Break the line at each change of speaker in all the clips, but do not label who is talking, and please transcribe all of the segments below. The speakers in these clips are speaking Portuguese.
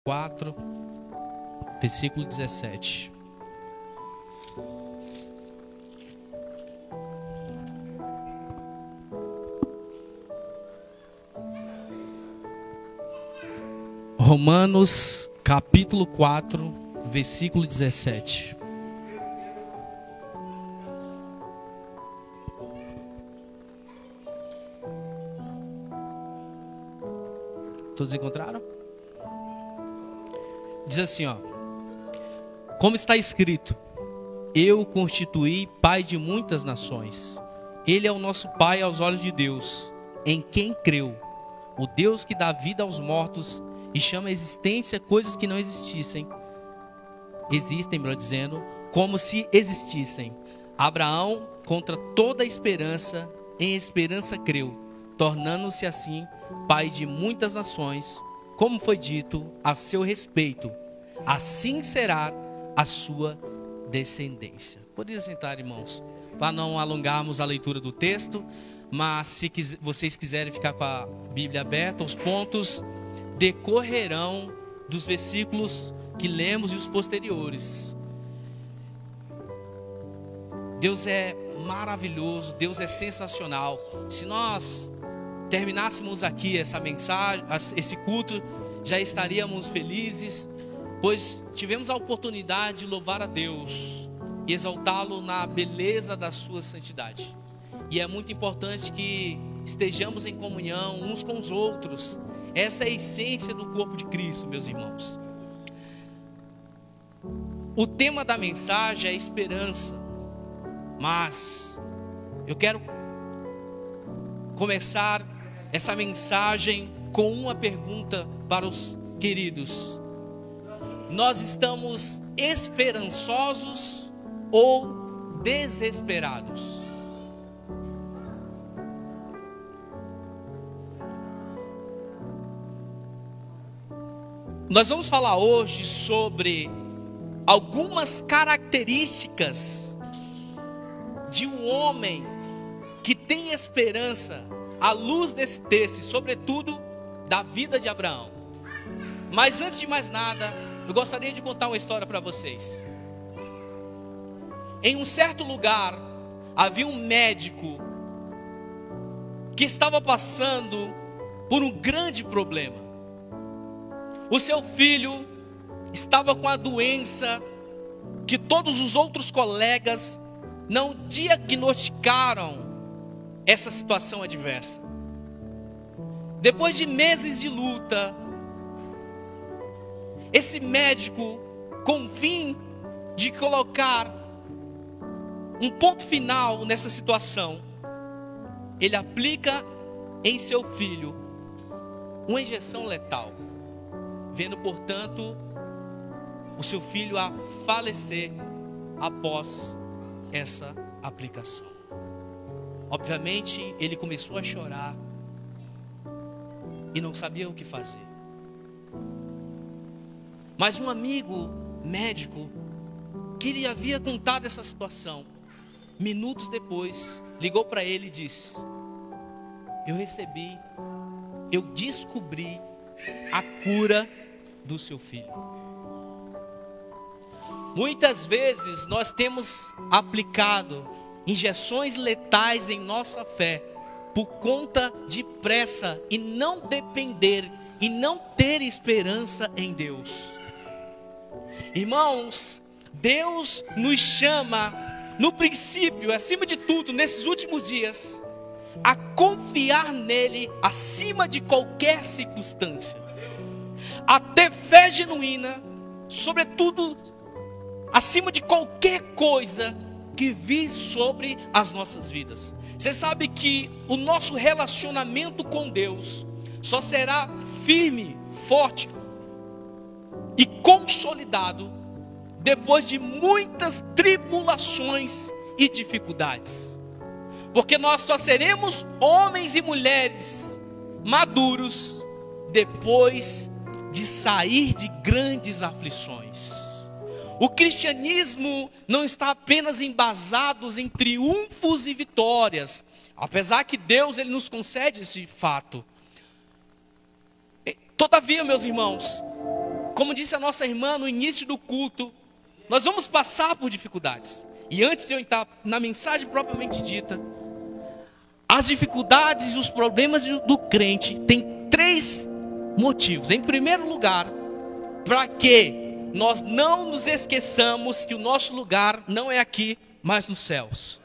4, versículo 17. Romanos capítulo 4, versículo 17. Todos encontraram? Diz assim, ó: como está escrito, eu o constituí pai de muitas nações. Ele é o nosso pai aos olhos de Deus, em quem creu, o Deus que dá vida aos mortos e chama a existência coisas que não existem, melhor dizendo, como se existissem. Abraão, contra toda esperança, em esperança creu, tornando-se assim pai de muitas nações, como foi dito a seu respeito, assim será a sua descendência. Poderia sentar, irmãos, para não alongarmos a leitura do texto, mas se vocês quiserem ficar com a Bíblia aberta, os pontos decorrerão dos versículos que lemos e os posteriores. Deus é maravilhoso, Deus é sensacional. Se nós terminássemos aqui essa mensagem, esse culto, já estaríamos felizes, pois tivemos a oportunidade de louvar a Deus e exaltá-lo na beleza da sua santidade. E é muito importante que estejamos em comunhão uns com os outros. Essa é a essência do corpo de Cristo, meus irmãos. O tema da mensagem é esperança, mas eu quero começar essa mensagem com uma pergunta para os queridos: nós estamos esperançosos ou desesperados? Nós vamos falar hoje sobre algumas características de um homem que tem esperança à luz desse texto, sobretudo da vida de Abraão. Mas antes de mais nada, eu gostaria de contar uma história para vocês. Em um certo lugar, havia um médico que estava passando por um grande problema. O seu filho estava com a doença que todos os outros colegas não diagnosticaram essa situação adversa. Depois de meses de luta, esse médico, com o fim de colocar um ponto final nessa situação, ele aplica em seu filho uma injeção letal, vendo, portanto, o seu filho a falecer após essa aplicação. Obviamente, ele começou a chorar e não sabia o que fazer. Mas um amigo médico que lhe havia contado essa situação, minutos depois, ligou para ele e disse: eu descobri a cura do seu filho. Muitas vezes nós temos aplicado injeções letais em nossa fé por conta de pressa e não depender e não ter esperança em Deus. Irmãos, Deus nos chama no princípio, acima de tudo, nesses últimos dias, a confiar nele acima de qualquer circunstância, a ter fé genuína, sobretudo acima de qualquer coisa que vir sobre as nossas vidas. Você sabe que o nosso relacionamento com Deus só será firme, forte e consolidado depois de muitas tribulações e dificuldades. Porque nós só seremos homens e mulheres maduros depois de sair de grandes aflições. O cristianismo não está apenas embasado em triunfos e vitórias, apesar que Deus ele nos concede esse fato. Todavia, meus irmãos, como disse a nossa irmã no início do culto, nós vamos passar por dificuldades. E antes de eu entrar na mensagem propriamente dita, as dificuldades e os problemas do crente têm 3 motivos. Em primeiro lugar, para que nós não nos esqueçamos que o nosso lugar não é aqui, mas nos céus.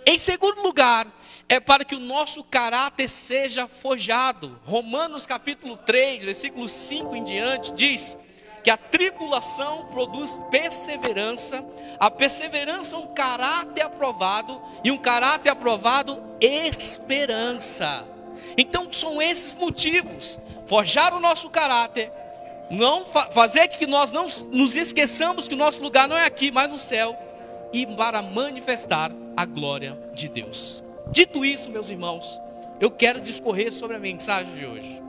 Em segundo lugar, é para que o nosso caráter seja forjado. Romanos capítulo 3, versículo 5 em diante, diz que a tribulação produz perseverança, a perseverança um caráter aprovado, e um caráter aprovado, esperança. Então são esses motivos: forjar o nosso caráter, não fazer que nós não nos esqueçamos que o nosso lugar não é aqui, mas no céu, e para manifestar a glória de Deus. Dito isso, meus irmãos, eu quero discorrer sobre a mensagem de hoje.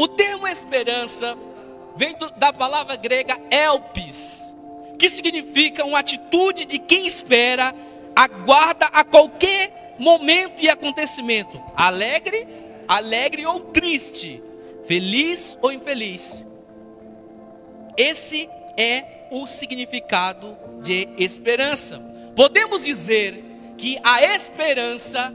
O termo esperança vem da palavra grega elpis, que significa uma atitude de quem espera, aguarda a qualquer momento e acontecimento, alegre ou triste, feliz ou infeliz. Esse é o significado de esperança. Podemos dizer que a esperança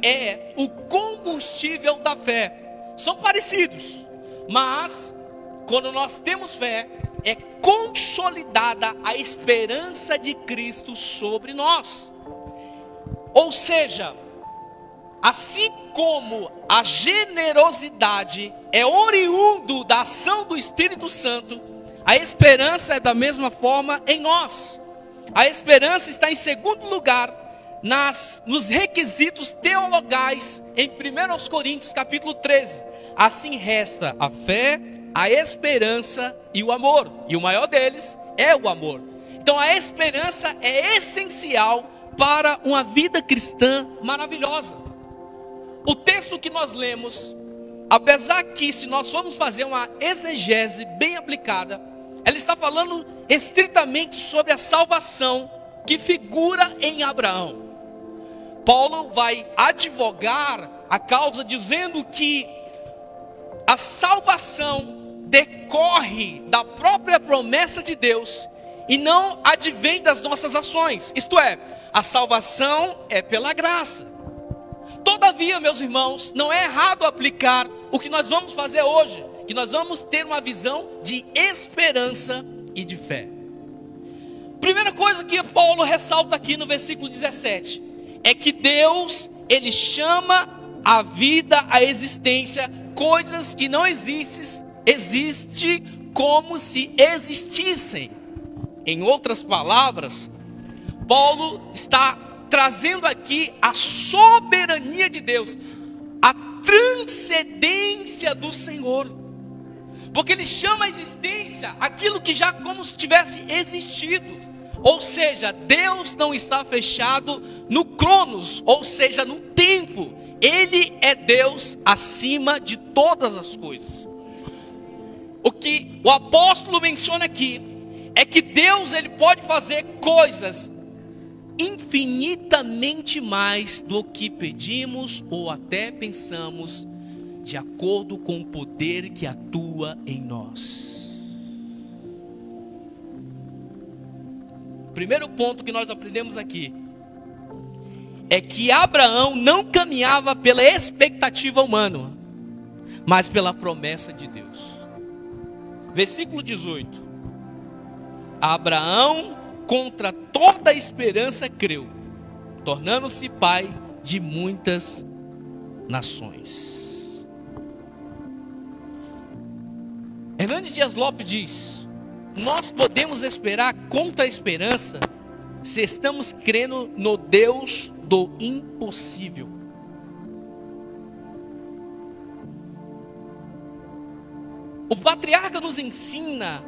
é o combustível da fé. São parecidos, mas quando nós temos fé, é consolidada a esperança de Cristo sobre nós. Ou seja, assim como a generosidade é oriundo da ação do Espírito Santo, a esperança é da mesma forma em nós. A esperança está em segundo lugar nos requisitos teologais em 1 Coríntios capítulo 13. Assim resta a fé, a esperança e o amor. E o maior deles é o amor. Então a esperança é essencial para uma vida cristã maravilhosa. O texto que nós lemos, apesar que se nós formos fazer uma exegese bem aplicada, ela está falando estritamente sobre a salvação que figura em Abraão. Paulo vai advogar a causa dizendo que a salvação decorre da própria promessa de Deus e não advém das nossas ações. Isto é, a salvação é pela graça. Todavia, meus irmãos, não é errado aplicar o que nós vamos fazer hoje, que nós vamos ter uma visão de esperança e de fé. Primeira coisa que Paulo ressalta aqui no versículo 17 é que Deus, Ele chama a vida, a existência, coisas que não existem como se existissem. Em outras palavras, Paulo está trazendo aqui a soberania de Deus, a transcendência do Senhor, porque Ele chama a existência aquilo que já como se tivesse existido. Ou seja, Deus não está fechado no cronos, ou seja, no tempo. Ele é Deus acima de todas as coisas. O que o apóstolo menciona aqui é que Deus, Ele pode fazer coisas infinitamente mais do que pedimos ou até pensamos, de acordo com o poder que atua em nós. Primeiro ponto que nós aprendemos aqui é que Abraão não caminhava pela expectativa humana, mas pela promessa de Deus. Versículo 18: Abraão, contra toda esperança, creu, tornando-se pai de muitas nações. Hernandes Dias Lopes diz: nós podemos esperar contra a esperança se estamos crendo no Deus do impossível. O patriarca nos ensina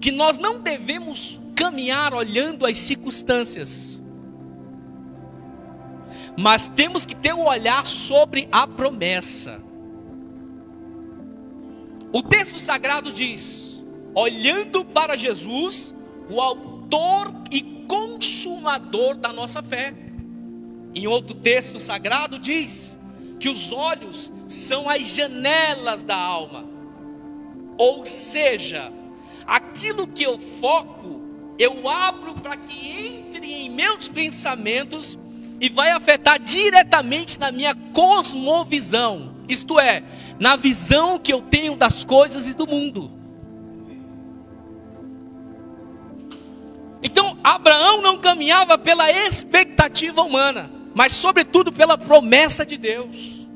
que nós não devemos caminhar olhando as circunstâncias, mas temos que ter um olhar sobre a promessa. O texto sagrado diz: olhando para Jesus, o autor e consumador da nossa fé. Em outro texto sagrado diz: que os olhos são as janelas da alma. Ou seja, aquilo que eu foco, eu abro para que entre em meus pensamentos e vai afetar diretamente na minha cosmovisão. Isto é, na visão que eu tenho das coisas e do mundo. Então, Abraão não caminhava pela expectativa humana, mas sobretudo pela promessa de Deus.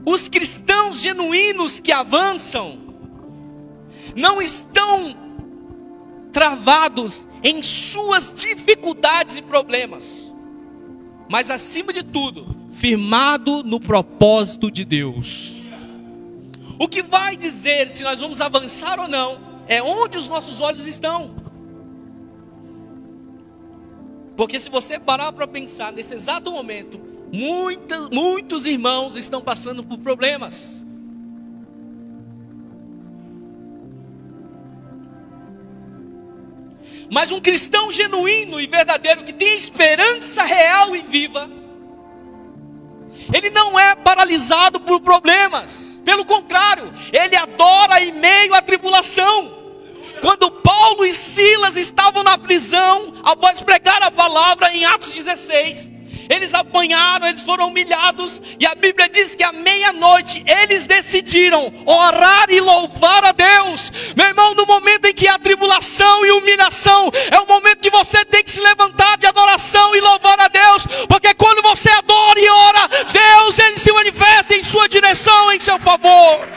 Os cristãos genuínos que avançam não estão travados em suas dificuldades e problemas, mas acima de tudo, firmado no propósito de Deus. O que vai dizer se nós vamos avançar ou não é onde os nossos olhos estão. Porque se você parar para pensar nesse exato momento, muitos irmãos estão passando por problemas. Mas um cristão genuíno e verdadeiro, que tem esperança real e viva, ele não é paralisado por problemas. Pelo contrário, ele adora em meio à tribulação. Quando Paulo e Silas estavam na prisão, após pregar a palavra em Atos 16, eles apanharam, eles foram humilhados, e a Bíblia diz que à meia-noite eles decidiram orar e louvar a Deus. Meu irmão, no momento em que há tribulação e humilhação, é o momento que você tem que se levantar de adoração e louvar a Deus, porque quando você adora e ora, Deus, ele se manifesta em sua direção, em seu favor.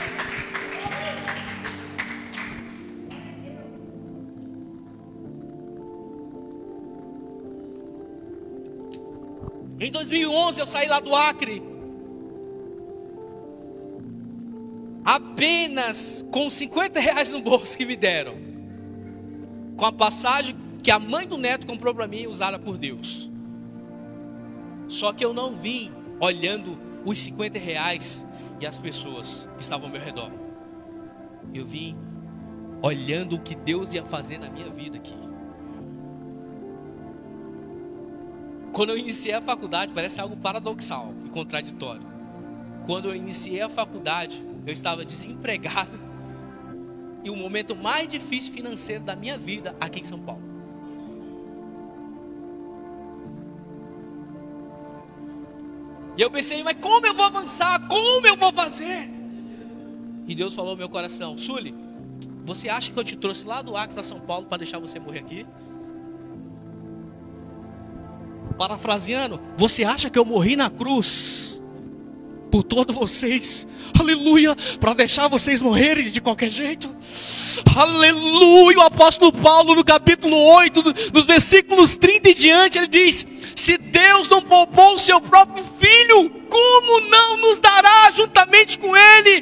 Em 2011 eu saí lá do Acre, apenas com R$50 no bolso que me deram, com a passagem que a mãe do neto comprou para mim, usada por Deus. Só que eu não vim olhando os R$50 e as pessoas que estavam ao meu redor. Eu vim olhando o que Deus ia fazer na minha vida aqui. Quando eu iniciei a faculdade, parece algo paradoxal e contraditório. Quando eu iniciei a faculdade, eu estava desempregado e o momento mais difícil financeiro da minha vida aqui em São Paulo. E eu pensei, mas como eu vou avançar? Como eu vou fazer? E Deus falou no meu coração: Sully, você acha que eu te trouxe lá do Acre para São Paulo para deixar você morrer aqui? Parafraseando, você acha que eu morri na cruz por todos vocês, aleluia, para deixar vocês morrerem de qualquer jeito? Aleluia. O apóstolo Paulo, no capítulo 8, nos versículos 30 e diante, ele diz: se Deus não poupou o seu próprio filho, como não nos dará juntamente com ele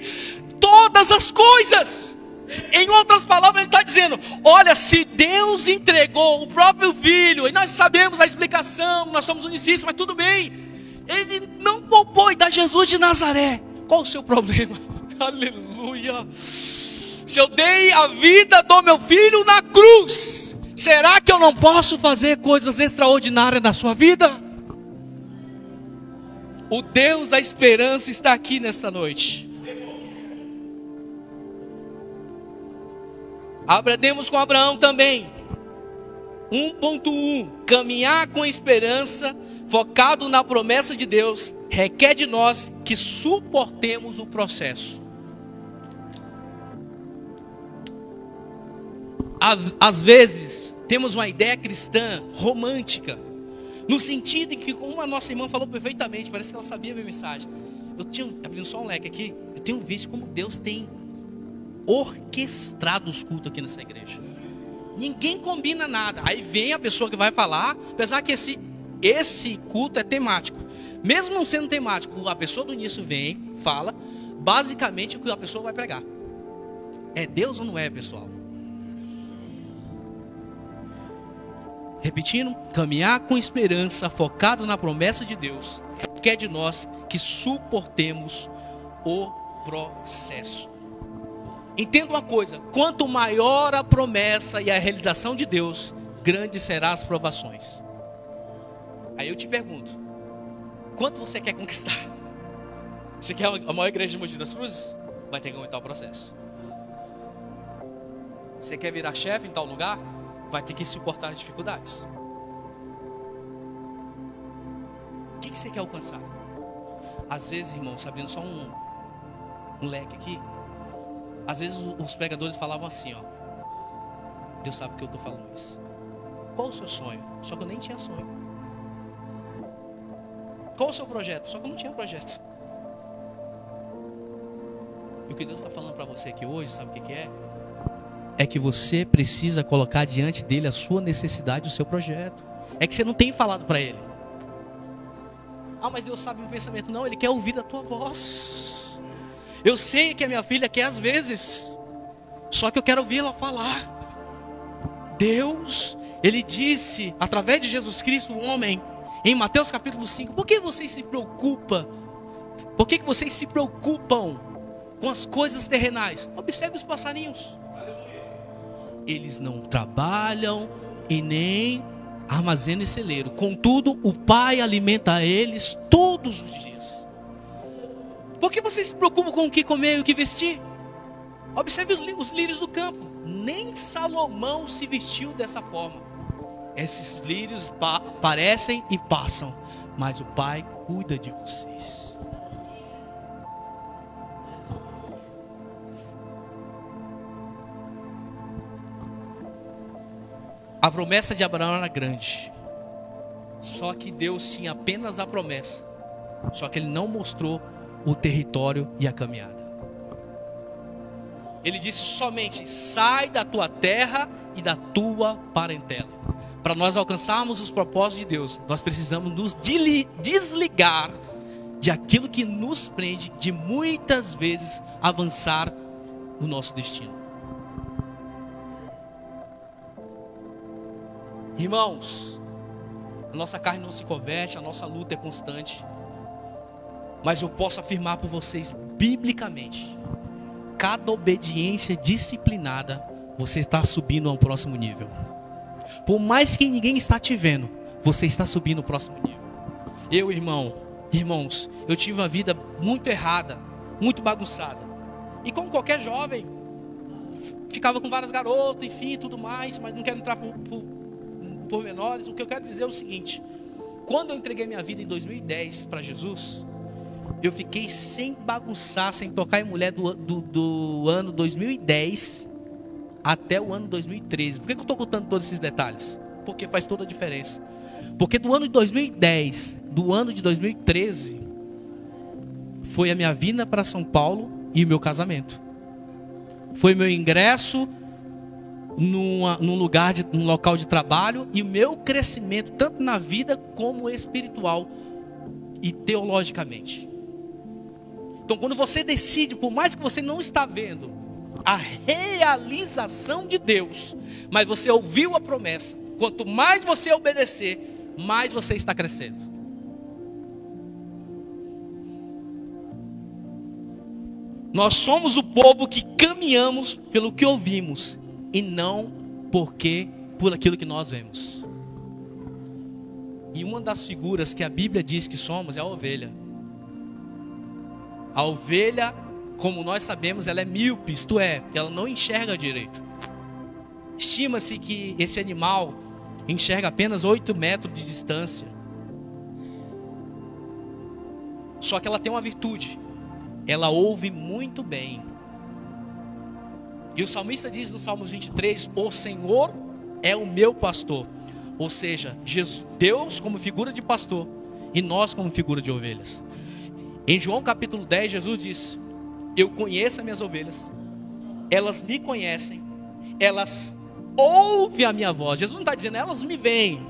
todas as coisas? Em outras palavras, ele está dizendo: olha, se Deus entregou o próprio filho, e nós sabemos a explicação, nós somos unicistas, mas tudo bem, ele não poupou e dá Jesus de Nazaré, qual o seu problema? Aleluia. Se eu dei a vida do meu filho na cruz, será que eu não posso fazer coisas extraordinárias na sua vida? O Deus da esperança está aqui nesta noite. Aprendemos com Abraão também. 1.1: caminhar com esperança, focado na promessa de Deus, requer de nós que suportemos o processo. Às vezes, temos uma ideia cristã romântica, no sentido em que, como a nossa irmã falou perfeitamente, parece que ela sabia a minha mensagem. Abrindo só um leque aqui, eu tenho visto como Deus tem orquestrado os cultos aqui nessa igreja. Ninguém combina nada. Aí vem a pessoa que vai falar, apesar que esse culto é temático. Mesmo não sendo temático, a pessoa do início vem, fala basicamente o que a pessoa vai pregar. É Deus ou não é, pessoal? Repetindo, caminhar com esperança, focado na promessa de Deus, quer de nós que suportemos o processo. Entenda uma coisa: quanto maior a promessa e a realização de Deus, grandes serão as provações. Aí eu te pergunto, Quanto você quer conquistar? Você quer a maior igreja de Mogi das Cruzes? Vai ter que aumentar o processo. Você quer virar chefe em tal lugar? Vai ter que suportar as dificuldades. O que você quer alcançar? Às vezes, irmãos, abrindo só um leque aqui, às vezes os pregadores falavam assim, ó: Deus sabe que eu estou falando isso. Qual o seu sonho? Só que eu nem tinha sonho. Qual o seu projeto? Só que eu não tinha projeto. E o que Deus está falando para você aqui hoje, sabe o que é? É que você precisa colocar diante dele a sua necessidade, o seu projeto. É que você não tem falado para ele. Ah, mas Deus sabe o meu pensamento. Não, ele quer ouvir a tua voz. Eu sei que a minha filha quer às vezes, só que eu quero ouvi-la falar. Deus, ele disse, através de Jesus Cristo, o homem, em Mateus capítulo 5, por que vocês se preocupam? Por que vocês se preocupam com as coisas terrenais? Observe os passarinhos. Eles não trabalham e nem armazenam em celeiro. Contudo, o Pai alimenta eles todos os dias. Por que vocês se preocupam com o que comer e o que vestir? Observe os lírios do campo. Nem Salomão se vestiu dessa forma. Esses lírios parecem e passam, mas o Pai cuida de vocês. A promessa de Abraão era grande, só que Deus tinha apenas a promessa, só que ele não mostrou o território e a caminhada. Ele disse somente: sai da tua terra e da tua parentela. Para nós alcançarmos os propósitos de Deus, nós precisamos nos desligar de aquilo que nos prende, de muitas vezes avançar no nosso destino. Irmãos, a nossa carne não se converte, a nossa luta é constante. Mas eu posso afirmar por vocês, biblicamente, cada obediência disciplinada, você está subindo a um próximo nível. Por mais que ninguém está te vendo, você está subindo ao próximo nível. Irmãos, eu tive uma vida muito errada, muito bagunçada. E como qualquer jovem, ficava com várias garotas, enfim, tudo mais, mas não quero entrar por menores. O que eu quero dizer é o seguinte: quando eu entreguei minha vida em 2010 para Jesus, eu fiquei sem bagunçar, sem tocar em mulher do ano 2010 até o ano 2013. Por que eu estou contando todos esses detalhes? Porque faz toda a diferença. Porque do ano de 2010, do ano de 2013, foi a minha vinda para São Paulo e o meu casamento. Foi meu ingresso num local de trabalho e o meu crescimento, tanto na vida como espiritual e teologicamente. Então, quando você decide, por mais que você não está vendo a realização de Deus, mas você ouviu a promessa, quanto mais você obedecer, mais você está crescendo. Nós somos o povo que caminhamos pelo que ouvimos e não por aquilo que nós vemos. E uma das figuras que a Bíblia diz que somos é a ovelha. A ovelha, como nós sabemos, ela é míope, isto é, ela não enxerga direito. Estima-se que esse animal enxerga apenas 8 metros de distância. Só que ela tem uma virtude: ela ouve muito bem. E o salmista diz no Salmos 23: o Senhor é o meu pastor. Ou seja, Deus como figura de pastor e nós como figura de ovelhas. Em João capítulo 10, Jesus diz: eu conheço as minhas ovelhas, elas me conhecem, elas ouvem a minha voz. Jesus não está dizendo elas me veem,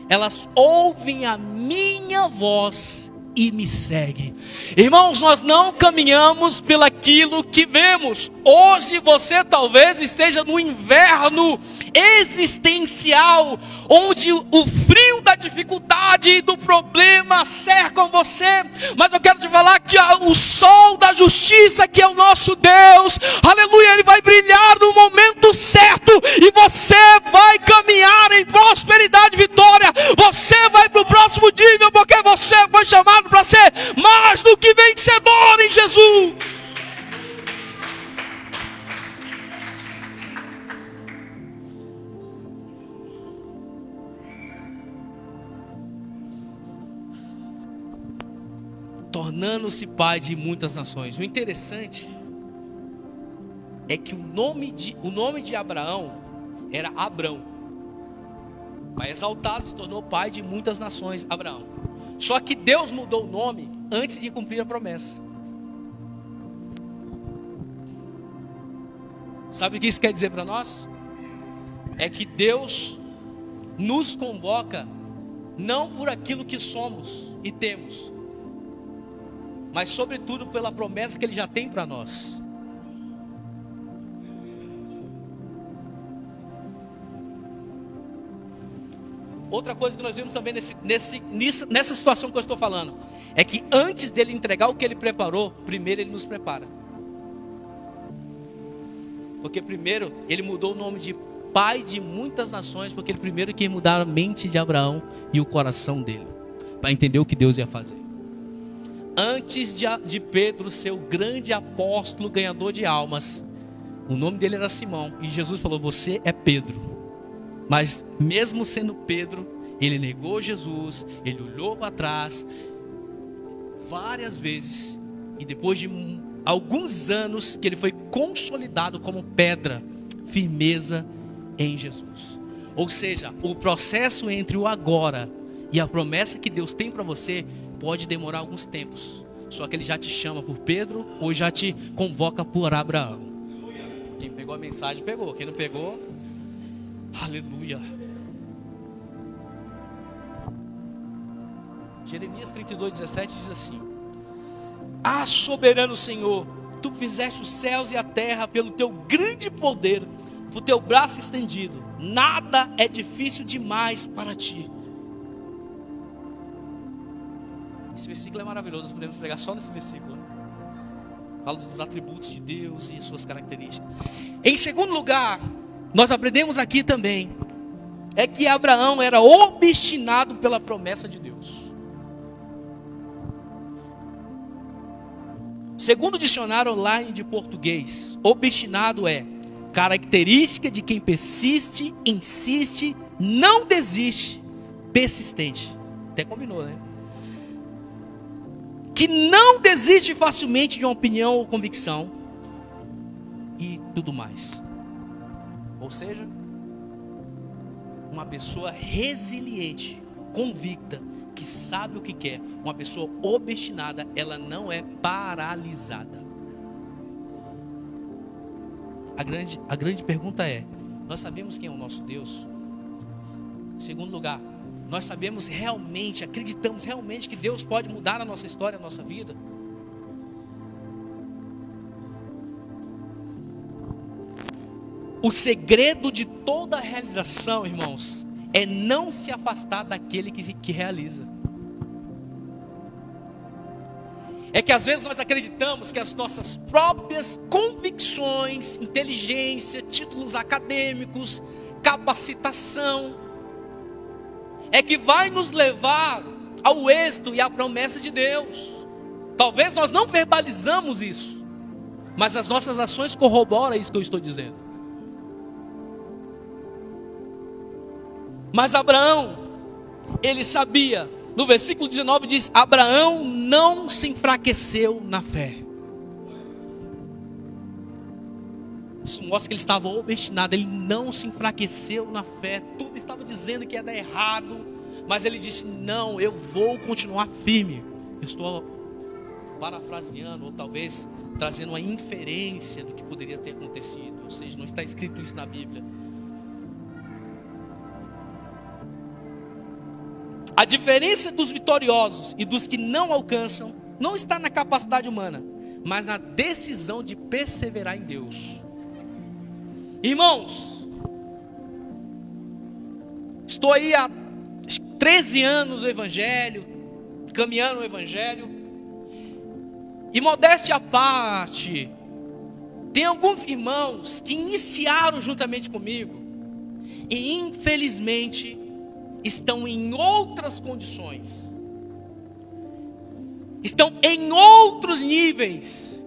elas ouvem a minha voz e me seguem. Irmãos, nós não caminhamos pelaquilo que vemos. Hoje você talvez esteja no inverno existencial, onde o frio da dificuldade e do problema cercam você, mas eu quero te falar que o sol da justiça, que é o nosso Deus, aleluia, ele vai brilhar no momento certo, e você vai caminhar em prosperidade e vitória. Você vai para o próximo nível, porque você foi chamado para ser mais do que vencedor em Jesus. Tornando-se pai de muitas nações. O interessante é que o nome de Abraão era Abrão. Pai exaltado, se tornou pai de muitas nações, Abraão. Só que Deus mudou o nome antes de cumprir a promessa. Sabe o que isso quer dizer para nós? É que Deus nos convoca não por aquilo que somos e temos, mas sobretudo pela promessa que Ele já tem para nós. Outra coisa que nós vemos também nessa situação que eu estou falando, é que antes dele entregar o que Ele preparou, primeiro Ele nos prepara. Porque primeiro Ele mudou o nome de pai de muitas nações, porque Ele primeiro quis mudar a mente de Abraão e o coração dele, para entender o que Deus ia fazer. Antes de Pedro ser o grande apóstolo ganhador de almas, o nome dele era Simão, e Jesus falou: você é Pedro. Mas mesmo sendo Pedro, ele negou Jesus, ele olhou para trás várias vezes, e depois de alguns anos que ele foi consolidado como pedra, firmeza em Jesus. Ou seja, o processo entre o agora e a promessa que Deus tem para você pode demorar alguns tempos, só que Ele já te chama por Pedro, ou já te convoca por Abraão. Quem pegou a mensagem pegou, quem não pegou, aleluia. Jeremias 32:17 diz assim: ah, soberano Senhor, Tu fizeste os céus e a terra pelo Teu grande poder, por Teu braço estendido, nada é difícil demais para Ti. Esse versículo é maravilhoso, nós podemos pregar só nesse versículo. Fala dos atributos de Deus e suas características. Em segundo lugar, nós aprendemos aqui também, é que Abraão era obstinado pela promessa de Deus. Segundo o dicionário online de português, obstinado é característica de quem persiste, insiste, não desiste, persistente. Até combinou, né? Que não desiste facilmente de uma opinião ou convicção e tudo mais. Ou seja, uma pessoa resiliente, convicta, que sabe o que quer. Uma pessoa obstinada, ela não é paralisada. A grande pergunta é: nós sabemos quem é o nosso Deus? Em segundo lugar, nós sabemos realmente, acreditamos realmente que Deus pode mudar a nossa história, a nossa vida? O segredo de toda realização, irmãos, é não se afastar daquele que realiza. É que às vezes nós acreditamos que as nossas próprias convicções, inteligência, títulos acadêmicos, capacitação, é que vai nos levar ao êxito e à promessa de Deus. Talvez nós não verbalizamos isso, mas as nossas ações corroboram isso que eu estou dizendo. Mas Abraão, ele sabia, no versículo 19 diz: Abraão não se enfraqueceu na fé. Isso mostra que ele estava obstinado, ele não se enfraqueceu na fé. Tudo estava dizendo que ia dar errado, mas ele disse: não, eu vou continuar firme. Eu estou parafraseando, ou talvez trazendo uma inferência do que poderia ter acontecido. Ou seja, não está escrito isso na Bíblia. A diferença dos vitoriosos e dos que não alcançam não está na capacidade humana, mas na decisão de perseverar em Deus. Irmãos, estou aí há 13 anos no Evangelho, caminhando no Evangelho. E modéstia à parte, tem alguns irmãos que iniciaram juntamente comigo e infelizmente estão em outras condições, estão em outros níveis.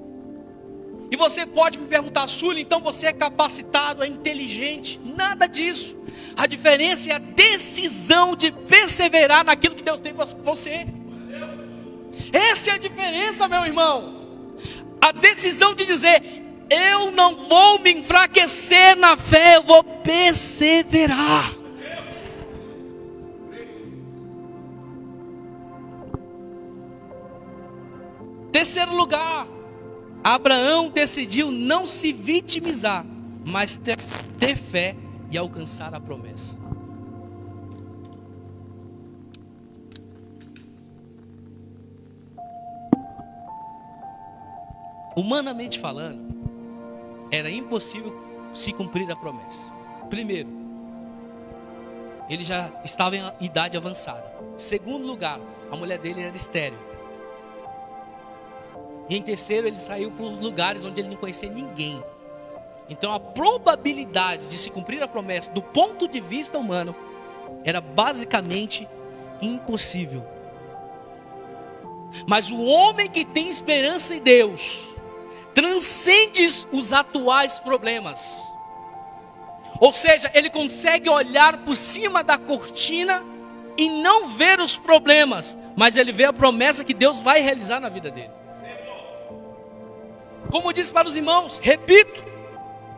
E você pode me perguntar: Súlio, então você é capacitado, é inteligente? Nada disso. A diferença é a decisão de perseverar naquilo que Deus tem para você. Essa é a diferença, meu irmão. A decisão de dizer: eu não vou me enfraquecer na fé, eu vou perseverar. Terceiro lugar, Abraão decidiu não se vitimizar, mas ter fé e alcançar a promessa. Humanamente falando, era impossível se cumprir a promessa. Primeiro, ele já estava em idade avançada. Segundo lugar, a mulher dele era estéril. E em terceiro, ele saiu para os lugares onde ele não conhecia ninguém. Então a probabilidade de se cumprir a promessa do ponto de vista humano era basicamente impossível. Mas o homem que tem esperança em Deus transcende os atuais problemas. Ou seja, ele consegue olhar por cima da cortina e não ver os problemas, mas ele vê a promessa que Deus vai realizar na vida dele. Como disse para os irmãos, repito,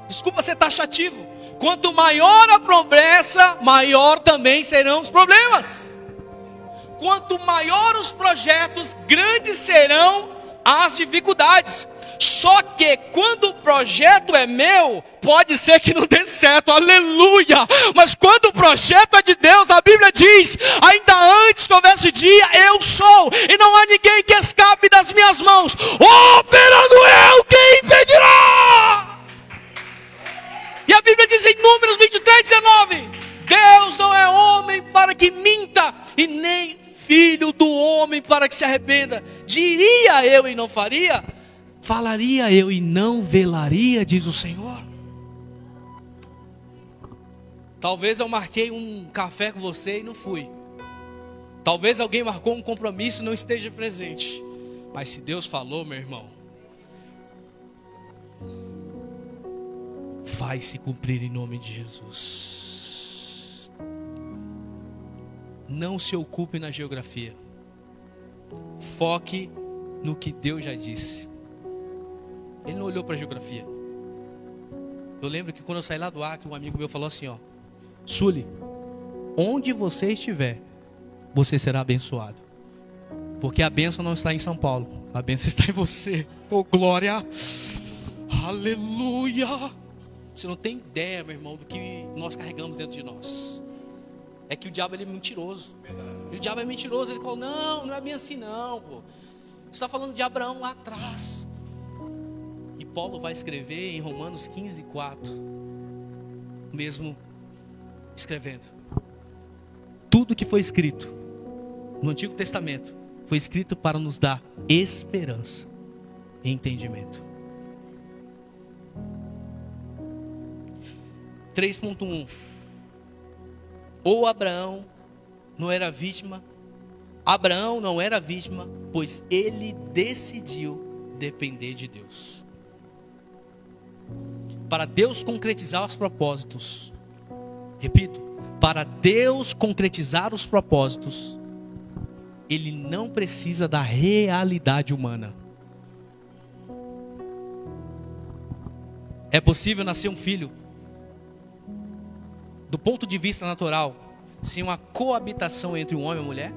desculpa ser taxativo, quanto maior a promessa, maior também serão os problemas. Quanto maior os projetos, grandes serão as dificuldades. Só que quando o projeto é meu, pode ser que não dê certo, aleluia. Mas quando o projeto é de Deus, a Bíblia diz: ainda antes que houvesse dia, eu sou, e não há ninguém que escape das minhas mãos. Operando eu, quem impedirá? E a Bíblia diz em Números 23:19: Deus não é homem para que minta, e nem filho do homem para que se arrependa. Diria eu e não faria? Falaria eu e não velaria, diz o Senhor. Talvez eu marquei um café com você e não fui. Talvez alguém marcou um compromisso e não esteja presente. Mas se Deus falou, meu irmão, vai se cumprir em nome de Jesus. Não se ocupe na geografia. Foque no que Deus já disse. Ele não olhou para a geografia. Eu lembro que quando eu saí lá do Acre, um amigo meu falou assim: ó, Súlio, onde você estiver, você será abençoado. Porque a bênção não está em São Paulo, a bênção está em você. Oh, glória! Aleluia! Você não tem ideia, meu irmão, do que nós carregamos dentro de nós. É que o diabo, ele é mentiroso. E o diabo é mentiroso. Ele falou: não é bem assim não, pô. Você está falando de Abraão lá atrás. E Paulo vai escrever em Romanos 15:4, mesmo escrevendo: tudo que foi escrito no Antigo Testamento foi escrito para nos dar esperança e entendimento. 3.1. Ou Abraão não era vítima. Abraão não era vítima, pois ele decidiu depender de Deus. Para Deus concretizar os propósitos, repito, para Deus concretizar os propósitos, Ele não precisa da realidade humana. É possível nascer um filho, do ponto de vista natural, sem uma coabitação entre um homem e uma mulher?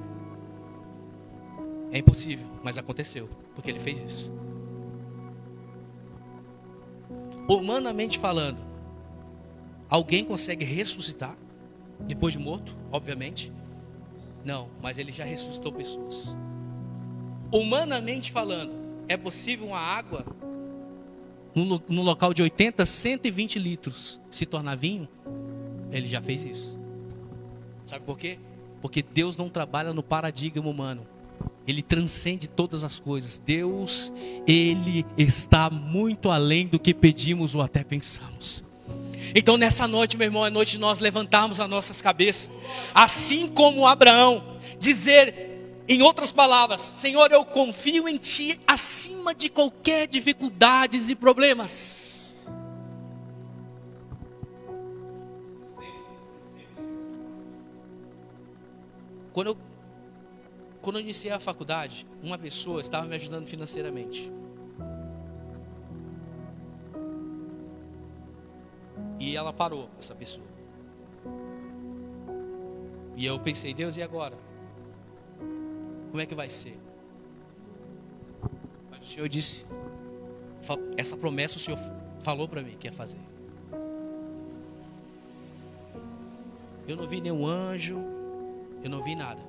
É impossível, mas aconteceu, porque Ele fez isso. Humanamente falando, alguém consegue ressuscitar depois de morto? Obviamente não, mas Ele já ressuscitou pessoas. Humanamente falando, é possível uma água no local de 80, 120 litros se tornar vinho? Ele já fez isso. Sabe por quê? Porque Deus não trabalha no paradigma humano. Ele transcende todas as coisas. Deus, Ele está muito além do que pedimos ou até pensamos. Então nessa noite, meu irmão, é noite de nós levantarmos as nossas cabeças. Assim como Abraão, dizer, em outras palavras, Senhor, eu confio em Ti acima de qualquer dificuldades e problemas. Quando eu iniciei a faculdade, uma pessoa estava me ajudando financeiramente. E ela parou, essa pessoa. E eu pensei, Deus, e agora? Como é que vai ser? Mas o Senhor disse, essa promessa o Senhor falou para mim que ia fazer. Eu não vi nenhum anjo, eu não vi nada.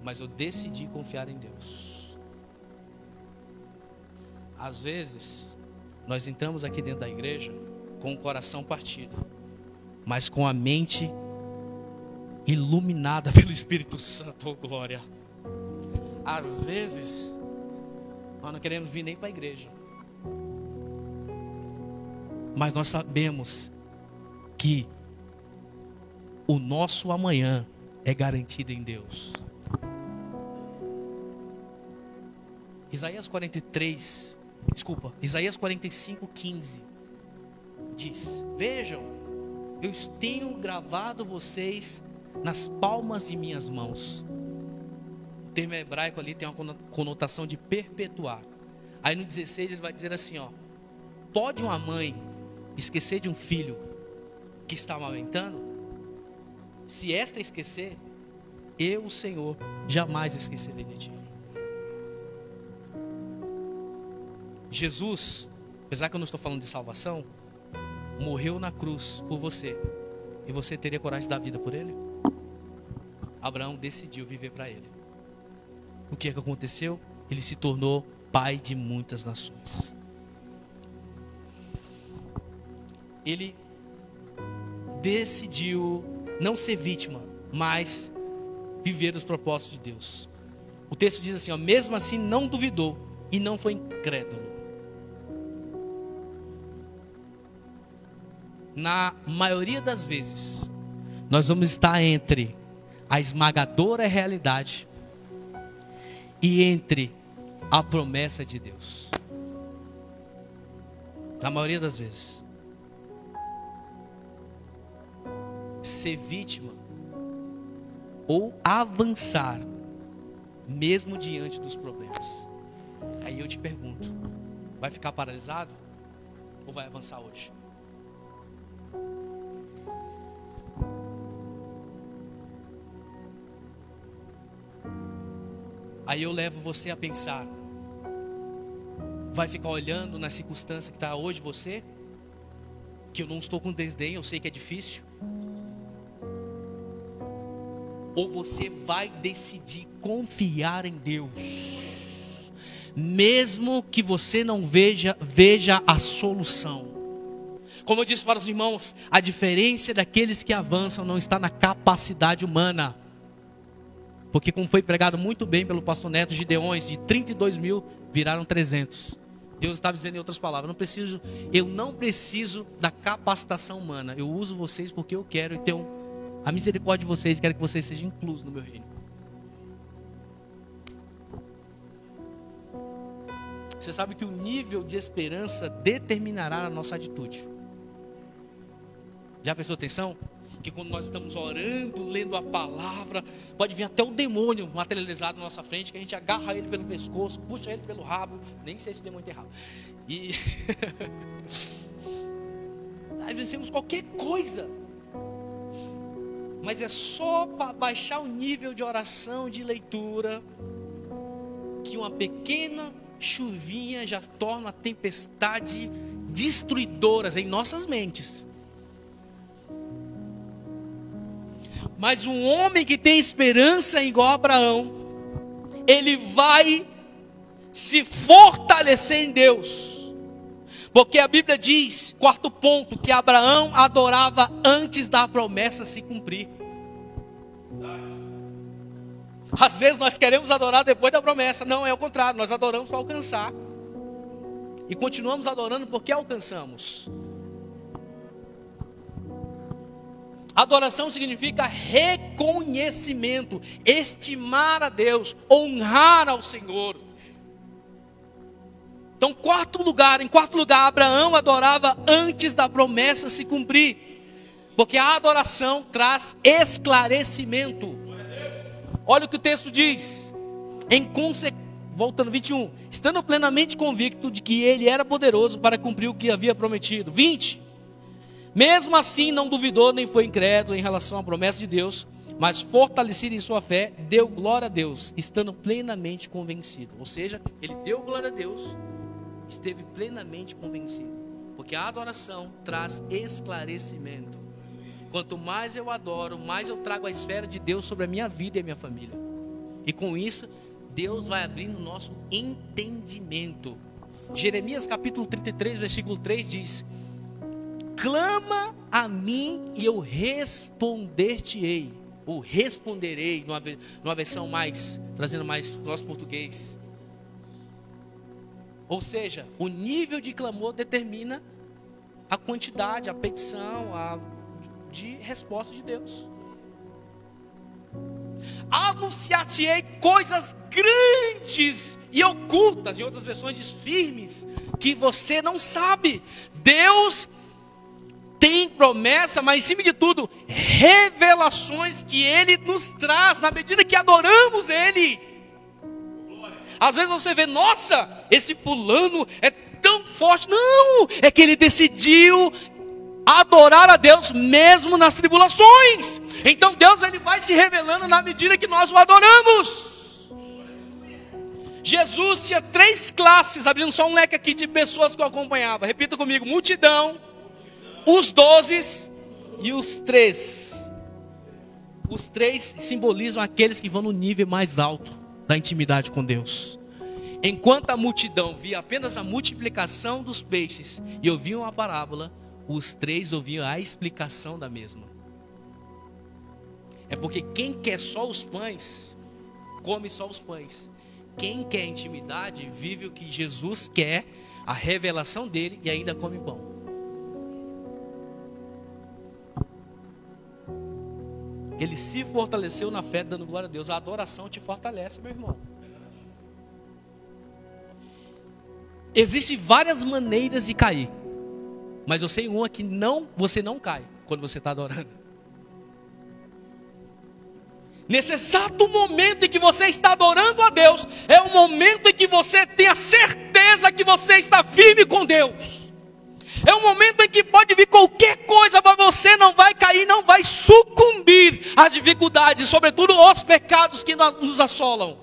Mas eu decidi confiar em Deus. Às vezes, nós entramos aqui dentro da igreja com o coração partido, mas com a mente iluminada pelo Espírito Santo, oh glória. Às vezes, nós não queremos vir nem para a igreja, mas nós sabemos que o nosso amanhã é garantido em Deus. Isaías 45:15 diz: vejam, eu tenho gravado vocês nas palmas de minhas mãos. O termo hebraico ali tem uma conotação de perpetuar. Aí no 16 ele vai dizer assim, ó: pode uma mãe esquecer de um filho que está amamentando? Se esta esquecer, eu, o Senhor, jamais esquecerei de ti. Jesus, apesar que eu não estou falando de salvação, morreu na cruz por você. E você teria coragem de dar vida por ele? Abraão decidiu viver para ele. O que é que aconteceu? Ele se tornou pai de muitas nações. Ele decidiu não ser vítima, mas viver os propósitos de Deus. O texto diz assim, ó: mesmo assim não duvidou e não foi incrédulo. Na maioria das vezes, nós vamos estar entre a esmagadora realidade e entre a promessa de Deus. Na maioria das vezes, ser vítima ou avançar mesmo diante dos problemas. Aí eu te pergunto, vai ficar paralisado ou vai avançar hoje? Aí eu levo você a pensar, vai ficar olhando na circunstância que está hoje você? Que eu não estou com desdém, eu sei que é difícil. Ou você vai decidir confiar em Deus, mesmo que você não veja a solução. Como eu disse para os irmãos, a diferença daqueles que avançam não está na capacidade humana. Porque como foi pregado muito bem pelo pastor Neto, Gideões, de 32 mil viraram 300. Deus estava dizendo em outras palavras, eu não preciso da capacitação humana. Eu uso vocês porque eu quero e tenho a misericórdia de vocês, quero que vocês sejam inclusos no meu reino. Você sabe que o nível de esperança determinará a nossa atitude. Já prestou atenção? Que quando nós estamos orando, lendo a palavra, pode vir até o demônio materializado na nossa frente, que a gente agarra ele pelo pescoço, puxa ele pelo rabo, nem sei se o demônio tem rabo. E nós vencemos qualquer coisa. Mas é só para baixar o nível de oração, de leitura, que uma pequena chuvinha já torna a tempestade destruidoras em nossas mentes. Mas um homem que tem esperança igual a Abraão, ele vai se fortalecer em Deus. Porque a Bíblia diz, quarto ponto, que Abraão adorava antes da promessa se cumprir. Às vezes nós queremos adorar depois da promessa. Não, é o contrário, nós adoramos para alcançar. E continuamos adorando porque alcançamos. Adoração significa reconhecimento, estimar a Deus, honrar ao Senhor. Então, em quarto lugar, Abraão adorava antes da promessa se cumprir. Porque a adoração traz esclarecimento. Olha o que o texto diz. Voltando 21. Estando plenamente convicto de que ele era poderoso para cumprir o que havia prometido. 20. Mesmo assim não duvidou nem foi incrédulo em relação à promessa de Deus, mas fortalecido em sua fé, deu glória a Deus, estando plenamente convencido. Ou seja, ele deu glória a Deus, esteve plenamente convencido. Porque a adoração traz esclarecimento. Quanto mais eu adoro, mais eu trago a esfera de Deus sobre a minha vida e a minha família. E com isso, Deus vai abrindo o nosso entendimento. Jeremias capítulo 33, versículo 3 diz: clama a mim e eu responder-te-ei. Ou responderei, numa versão mais, trazendo mais para o nosso português. Ou seja, o nível de clamor determina a quantidade, a petição, de resposta de Deus. Anunciar-te-ei coisas grandes e ocultas, em outras versões diz firmes, que você não sabe. Deus tem promessa, mas em cima de tudo, revelações que Ele nos traz, na medida que adoramos Ele. Às vezes você vê, nossa, esse fulano é tão forte. Não, é que ele decidiu adorar a Deus mesmo nas tribulações. Então Deus ele vai se revelando na medida que nós o adoramos. Jesus tinha 3 classes, abrindo só um leque aqui de pessoas que o acompanhavam. Repita comigo: multidão, os 12 e os 3. Os 3 simbolizam aqueles que vão no nível mais alto da intimidade com Deus. Enquanto a multidão via apenas a multiplicação dos peixes e ouviam a parábola, os 3 ouviam a explicação da mesma. É porque quem quer só os pães, come só os pães. Quem quer intimidade, vive o que Jesus quer, a revelação dele, e ainda come pão. Ele se fortaleceu na fé, dando glória a Deus. A adoração te fortalece, meu irmão. Existem várias maneiras de cair, mas eu sei uma que você não cai quando você está adorando. Nesse exato momento em que você está adorando a Deus, é o momento em que você tem a certeza que você está firme com Deus. É um momento em que pode vir qualquer coisa, mas você não vai cair, não vai sucumbir às dificuldades, sobretudo aos pecados que nos assolam.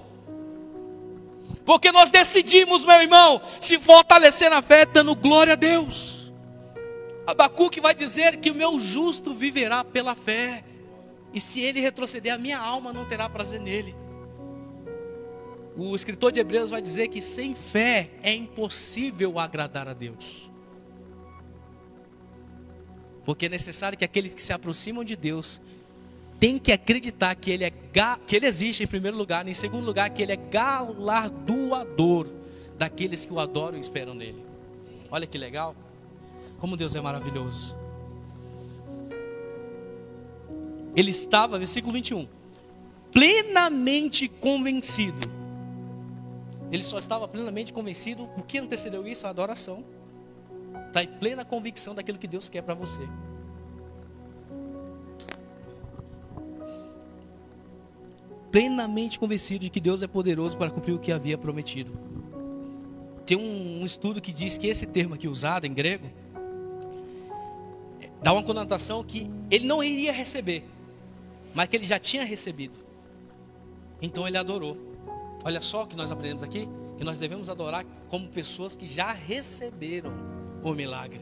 Porque nós decidimos, meu irmão, se fortalecer na fé, dando glória a Deus. Abacuque vai dizer que o meu justo viverá pela fé. E se ele retroceder, a minha alma não terá prazer nele. O escritor de Hebreus vai dizer que sem fé é impossível agradar a Deus. Porque é necessário que aqueles que se aproximam de Deus tem que acreditar que ele existe em primeiro lugar, em segundo lugar que ele é galardoador daqueles que o adoram e esperam nele. Olha que legal, como Deus é maravilhoso. Ele estava, versículo 21, plenamente convencido. Ele só estava plenamente convencido. O que antecedeu isso? A adoração. Está em plena convicção daquilo que Deus quer para você. Plenamente convencido de que Deus é poderoso para cumprir o que havia prometido. Tem um estudo que diz que esse termo aqui usado em grego dá uma conotação que ele não iria receber, mas que ele já tinha recebido. Então ele adorou. Olha só o que nós aprendemos aqui, que nós devemos adorar como pessoas que já receberam o milagre.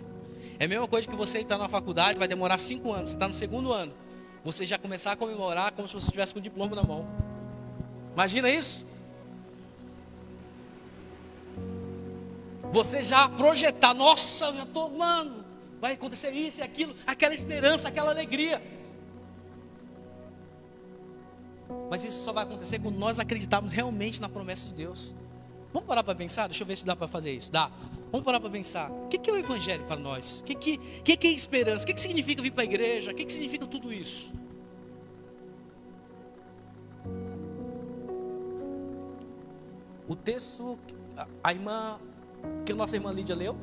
É a mesma coisa que você entrar na faculdade, vai demorar 5 anos, você está no 2º ano, você já começar a comemorar como se você estivesse com o diploma na mão. Imagina isso? Você já projetar, nossa, eu já estou, mano, vai acontecer isso e aquilo, aquela esperança, aquela alegria. Mas isso só vai acontecer quando nós acreditarmos realmente na promessa de Deus. Vamos parar para pensar? Deixa eu ver se dá para fazer isso. Dá. Vamos parar para pensar. O que é o evangelho para nós? O que é esperança? O que significa vir para a igreja? O que significa tudo isso? O texto, que a nossa irmã Lídia leu: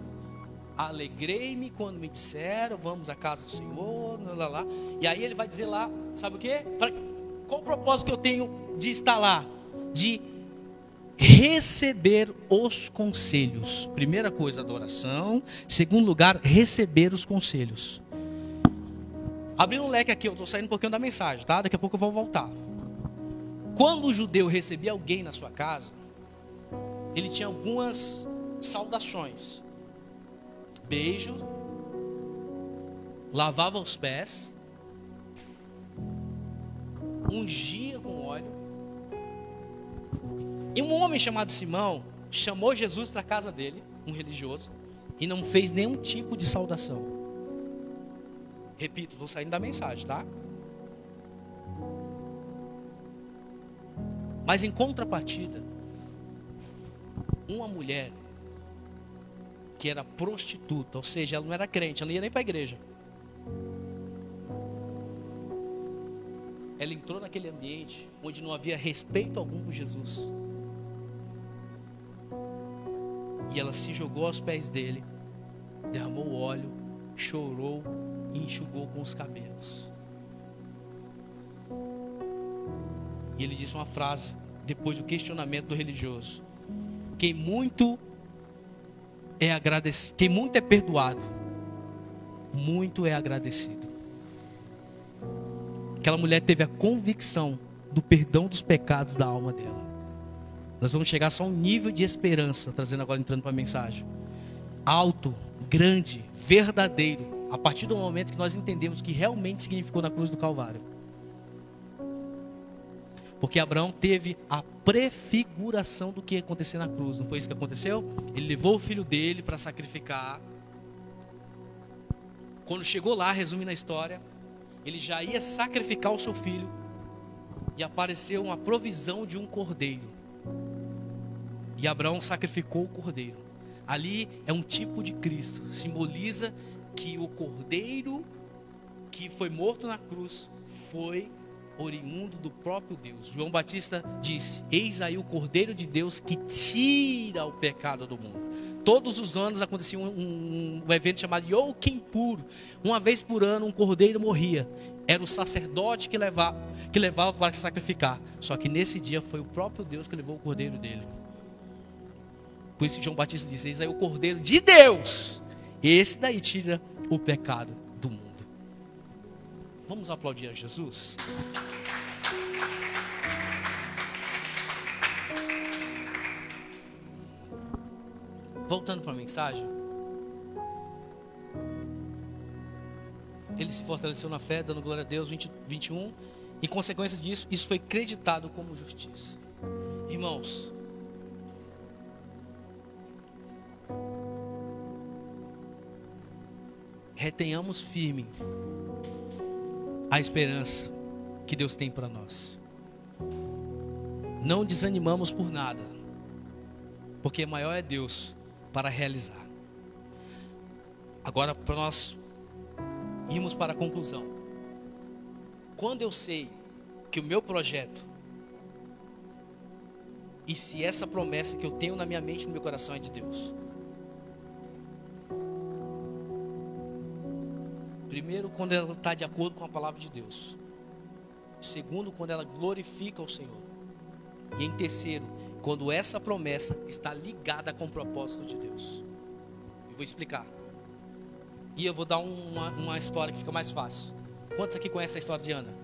alegrei-me quando me disseram, vamos à casa do Senhor, lá, lá. E aí ele vai dizer lá, sabe o quê? Qual o propósito que eu tenho de estar lá? De receber os conselhos. Primeira coisa, adoração. Segundo lugar, receber os conselhos. Abrindo um leque aqui, eu estou saindo um pouquinho da mensagem, tá? Daqui a pouco eu vou voltar. Quando o judeu recebia alguém na sua casa, ele tinha algumas saudações: beijo, lavava os pés, ungia com óleo. E um homem chamado Simão chamou Jesus para a casa dele, um religioso, e não fez nenhum tipo de saudação. Repito, vou saindo da mensagem, tá? Mas em contrapartida, uma mulher que era prostituta, ou seja, ela não era crente, ela não ia nem para a igreja. Ela entrou naquele ambiente onde não havia respeito algum por Jesus. E ela se jogou aos pés dele, derramou óleo, chorou e enxugou com os cabelos. E ele disse uma frase, depois do questionamento do religioso: quem muito é perdoado, muito é agradecido. Aquela mulher teve a convicção do perdão dos pecados da alma dela. Nós vamos chegar só a um nível de esperança, trazendo agora, entrando para a mensagem. Alto, grande, verdadeiro, a partir do momento que nós entendemos o que realmente significou na cruz do Calvário. Porque Abraão teve a prefiguração do que ia acontecer na cruz. Não foi isso que aconteceu? Ele levou o filho dele para sacrificar. Quando chegou lá, resumindo a história, ele já ia sacrificar o seu filho. E apareceu uma provisão de um cordeiro. E Abraão sacrificou o cordeiro. Ali é um tipo de Cristo. Simboliza que o cordeiro que foi morto na cruz foi oriundo do próprio Deus. João Batista disse: eis aí o Cordeiro de Deus que tira o pecado do mundo. Todos os anos acontecia um evento chamado Yom Kippur. Uma vez por ano um cordeiro morria. Era o sacerdote que levava para sacrificar. Só que nesse dia foi o próprio Deus que levou o cordeiro dele. Por isso João Batista disse: eis aí o Cordeiro de Deus. Esse daí tira o pecado do mundo. Vamos aplaudir a Jesus? Voltando para a mensagem. Ele se fortaleceu na fé, dando glória a Deus, 21. Em consequência disso, isso foi creditado como justiça. Irmãos, retenhamos firme a esperança que Deus tem para nós. Não desanimamos por nada, porque maior é Deus para realizar. Agora, para nós irmos para a conclusão. Quando eu sei que o meu projeto, e se essa promessa que eu tenho na minha mente e no meu coração é de Deus. Primeiro, quando ela está de acordo com a palavra de Deus. Segundo, quando ela glorifica o Senhor. E em terceiro, quando essa promessa está ligada com o propósito de Deus. Eu vou explicar. E eu vou dar uma história que fica mais fácil. Quantos aqui conhecem a história de Ana?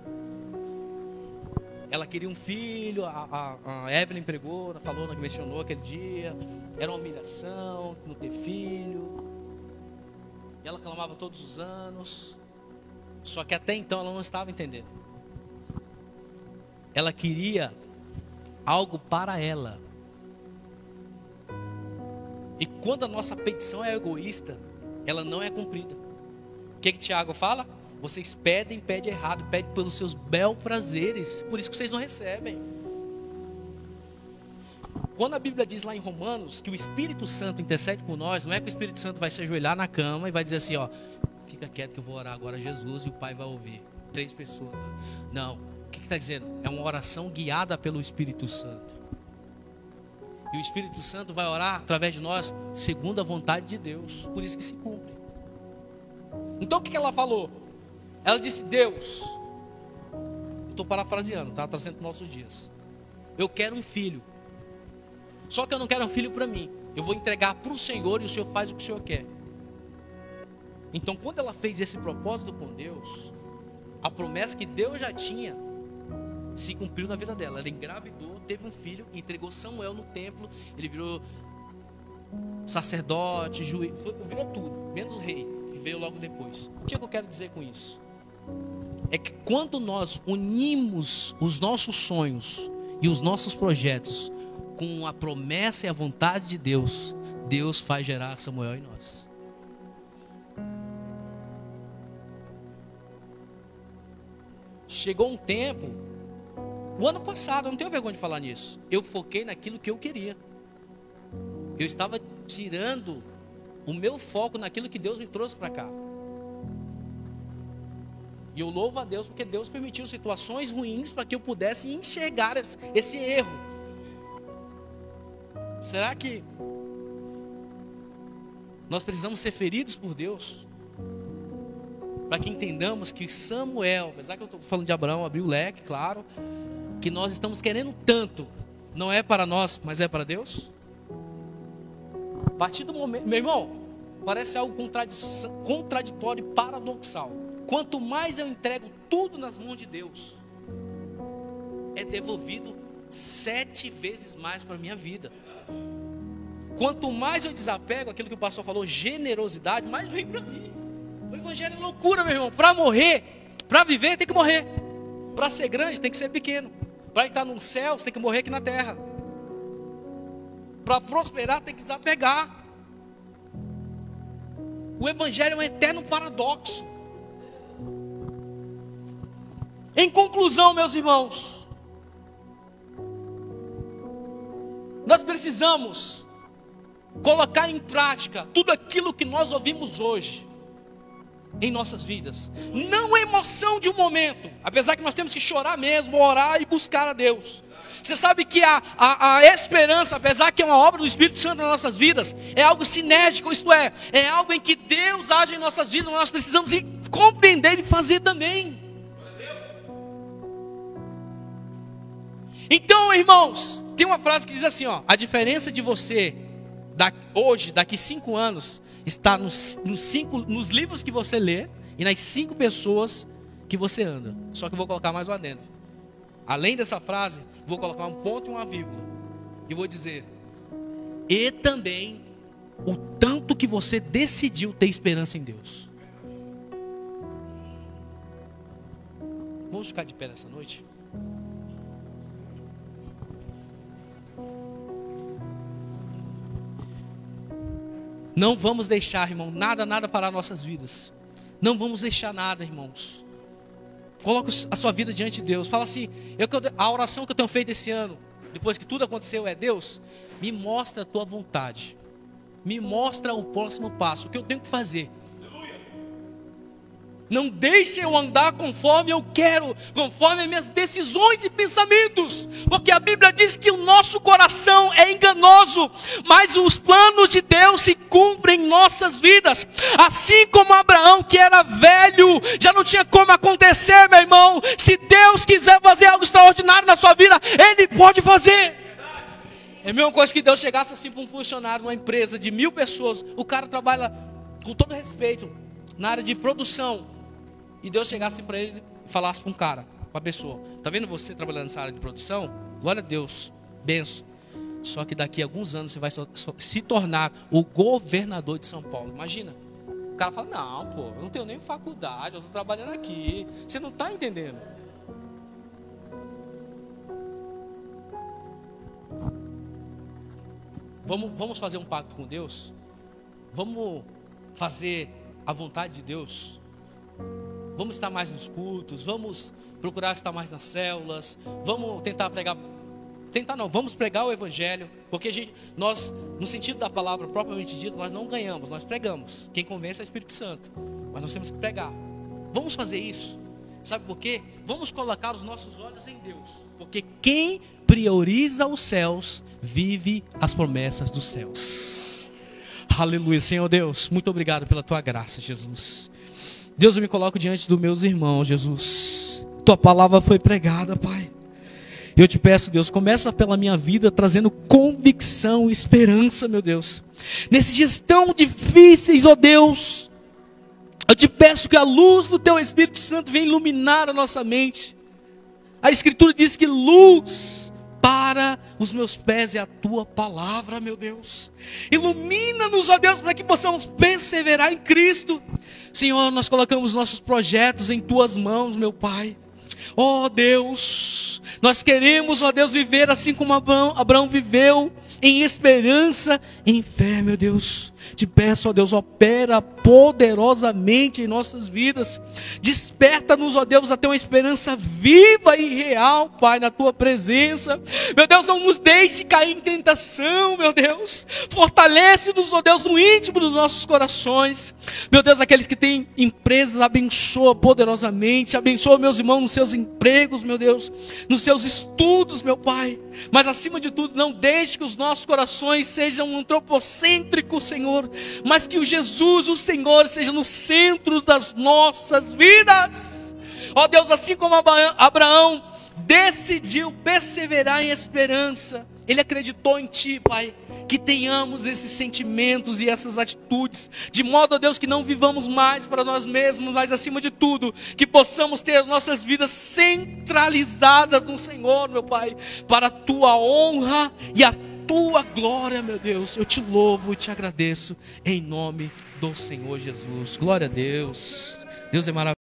Ela queria um filho, a Evelyn pregou, falou, mencionou aquele dia. Era uma humilhação, não ter filho. E ela clamava todos os anos. Só que até então ela não estava entendendo. Ela queria algo para ela. E quando a nossa petição é egoísta, ela não é cumprida. O que Tiago fala? Vocês pedem errado, pedem pelos seus bel prazeres, por isso que vocês não recebem. Quando a Bíblia diz lá em Romanos que o Espírito Santo intercede por nós, não é que o Espírito Santo vai se ajoelhar na cama e vai dizer assim, ó, fica quieto que eu vou orar agora a Jesus e o Pai vai ouvir. 3 pessoas. Não, o que está dizendo? É uma oração guiada pelo Espírito Santo. E o Espírito Santo vai orar através de nós, segundo a vontade de Deus. Por isso que se cumpre. Então o que ela falou? Ela disse, Deus, estou parafraseando, tá? Trazendo para os nossos dias. Eu quero um filho. Só que eu não quero um filho para mim. Eu vou entregar para o Senhor e o Senhor faz o que o Senhor quer. Então quando ela fez esse propósito com Deus, a promessa que Deus já tinha se cumpriu na vida dela. Ela engravidou, teve um filho, entregou Samuel no templo. Ele virou sacerdote, juiz, virou tudo, menos o rei, que veio logo depois. O que eu quero dizer com isso? É que quando nós unimos os nossos sonhos e os nossos projetos com a promessa e a vontade de Deus, Deus faz gerar Samuel em nós. Chegou um tempo, o ano passado, eu não tenho vergonha de falar nisso, eu foquei naquilo que eu queria. Eu estava tirando o meu foco naquilo que Deus me trouxe para cá. E eu louvo a Deus porque Deus permitiu situações ruins para que eu pudesse enxergar esse erro. Será que nós precisamos ser feridos por Deus? Para que entendamos que Samuel, apesar que eu estou falando de Abraão, abriu o leque, claro, que nós estamos querendo tanto, não é para nós, mas é para Deus? A partir do momento, meu irmão, parece algo contraditório e paradoxal. Quanto mais eu entrego tudo nas mãos de Deus, é devolvido 7 vezes mais para a minha vida. Quanto mais eu desapego, aquilo que o pastor falou, generosidade, mais vem para mim. O evangelho é loucura, meu irmão. Para morrer, para viver tem que morrer. Para ser grande tem que ser pequeno. Para estar no céu você tem que morrer aqui na terra. Para prosperar tem que desapegar. O evangelho é um eterno paradoxo. Em conclusão, meus irmãos, nós precisamos colocar em prática tudo aquilo que nós ouvimos hoje em nossas vidas. Não é emoção de um momento, apesar que nós temos que chorar mesmo, orar e buscar a Deus. Você sabe que a esperança, apesar que é uma obra do Espírito Santo nas nossas vidas, é algo sinérgico, isto é algo em que Deus age em nossas vidas, mas nós precisamos compreender e fazer também. Então, irmãos, tem uma frase que diz assim, ó, a diferença de você hoje, daqui 5 anos, está nos livros que você lê e nas 5 pessoas que você anda. Só que eu vou colocar mais lá dentro. Além dessa frase, vou colocar um ponto e uma vírgula. E vou dizer, e também o tanto que você decidiu ter esperança em Deus. Vamos ficar de pé nessa noite? Não vamos deixar, irmão, nada parar nossas vidas. Não vamos deixar nada, irmãos. Coloca a sua vida diante de Deus. Fala assim, a oração que eu tenho feito esse ano, depois que tudo aconteceu, é: Deus, me mostra a tua vontade. Me mostra o próximo passo, o que eu tenho que fazer. Não deixe eu andar conforme eu quero, conforme as minhas decisões e pensamentos, porque a Bíblia diz que o nosso coração é enganoso, mas os planos de Deus se cumprem em nossas vidas. Assim como Abraão, que era velho, já não tinha como acontecer, meu irmão. Se Deus quiser fazer algo extraordinário na sua vida, Ele pode fazer. É a mesma coisa que Deus chegasse assim para um funcionário numa empresa de 1000 pessoas, o cara trabalha com todo respeito na área de produção, e Deus chegasse para ele e falasse para um cara, uma pessoa: está vendo você trabalhando nessa área de produção? Glória a Deus, benção. Só que daqui a alguns anos você vai se tornar o governador de São Paulo. Imagina. O cara fala: não, pô, eu não tenho nem faculdade, eu estou trabalhando aqui. Você não está entendendo. Vamos fazer um pacto com Deus? Vamos fazer a vontade de Deus? Vamos estar mais nos cultos, vamos procurar estar mais nas células, vamos tentar pregar. Vamos pregar o evangelho, porque nós, no sentido da palavra propriamente dita, nós não ganhamos, nós pregamos. Quem convence é o Espírito Santo, mas nós temos que pregar. Vamos fazer isso, sabe por quê? Vamos colocar os nossos olhos em Deus, porque quem prioriza os céus, vive as promessas dos céus. Aleluia, Senhor Deus, muito obrigado pela tua graça, Jesus. Deus, eu me coloco diante dos meus irmãos, Jesus. Tua palavra foi pregada, Pai. Eu te peço, Deus, começa pela minha vida trazendo convicção e esperança, meu Deus. Nesses dias tão difíceis, ó Deus, eu te peço que a luz do teu Espírito Santo venha iluminar a nossa mente. A Escritura diz que luz para os meus pés é a tua palavra, meu Deus. Ilumina-nos, ó Deus, para que possamos perseverar em Cristo. Senhor, nós colocamos nossos projetos em tuas mãos, meu Pai. Ó Deus, nós queremos, ó Deus, viver assim como Abraão viveu, em esperança, em fé, meu Deus. Te peço, ó Deus, opera poderosamente em nossas vidas. Desperta-nos, ó Deus, a ter uma esperança viva e real, Pai, na tua presença. Meu Deus, não nos deixe cair em tentação, meu Deus. Fortalece-nos, ó Deus, no íntimo dos nossos corações. Meu Deus, aqueles que têm empresas, abençoa poderosamente. Abençoa meus irmãos nos seus empregos, meu Deus, nos seus estudos, meu Pai. Mas acima de tudo, não deixe que os nossos corações sejam antropocêntricos, Senhor, mas que o Jesus, o Senhor, seja no centro das nossas vidas. Ó Deus, assim como Abraão decidiu perseverar em esperança, ele acreditou em Ti, Pai, que tenhamos esses sentimentos e essas atitudes, de modo, ó Deus, que não vivamos mais para nós mesmos, mas acima de tudo, que possamos ter as nossas vidas centralizadas no Senhor, meu Pai, para a Tua honra e a Tua glória, meu Deus. Eu te louvo e te agradeço, em nome do Senhor Jesus. Glória a Deus. Deus é maravilhoso.